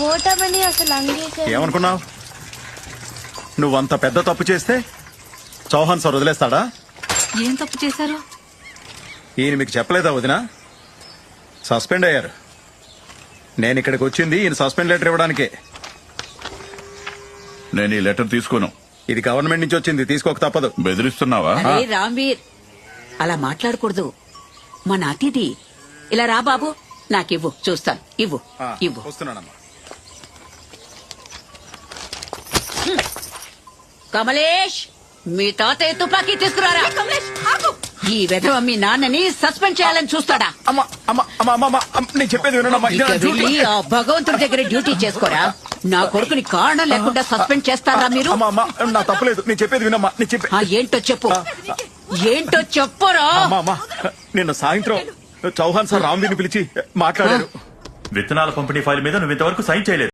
ఓటమని అసలు అంగీకరి ఏమనుకున్నావు? నువ్వంత పెద్ద తప్పు చేస్తే చౌహాన్ సార్ వదిలేస్తాడా? ఏం తప్పు చేశారు? ఈయన మీకు చెప్పలేదా వదినా? సస్పెండ్ అయ్యారు. నేను ఇక్కడికి వచ్చింది ఈయన సస్పెండ్ లెటర్ ఇవ్వడానికే. నేను ఈ లెటర్ తీసుకోను. ఇది గవర్నమెంట్ నుంచి వచ్చింది, తీసుకోక తప్పదు. బెదిరిస్తున్నావా? అరే రామ్వీర్, అలా మాట్లాడకూడదు. మన అతిథి. ఇలా రా బాబు, నాకివ్వు, చూస్తాను. ఇవ్వు ఇవ్వు. వస్తున్నానమ్మా. కమలేష్, మీ తాతయ్య తుపాకీ తీసుకురారా. ఈ విధవ మీ నాన్నని సస్పెండ్ చేయాలని చూస్తాడా? అమ్మా అమ్మా అమ్మా అమ్మా నేను చెప్పేది వినమ్మా. ఇక వెళ్ళి ఆ భగవంతుడి దగ్గర డ్యూటీ చేసుకోరా. నా కొడుకుని కారణం లేకుండా సస్పెండ్ చేస్తారా మీరు? అమ్మా అమ్మా నా తప్పలేదు, నేను చెప్పేది వినమ్మా. నేను చెప్పే ఏంటో చెప్పు, ఏంటో చెప్పురా. అమ్మా అమ్మా నిన్న సాయంత్రం చౌహాన్ సార్ రామ్వీర్ని పిలిచి మాట్లాడారు. విత్తనాల పంపిణీ ఫైల్ మీద నువ్వు ఇంతవరకు సైన్ చేయలేదు.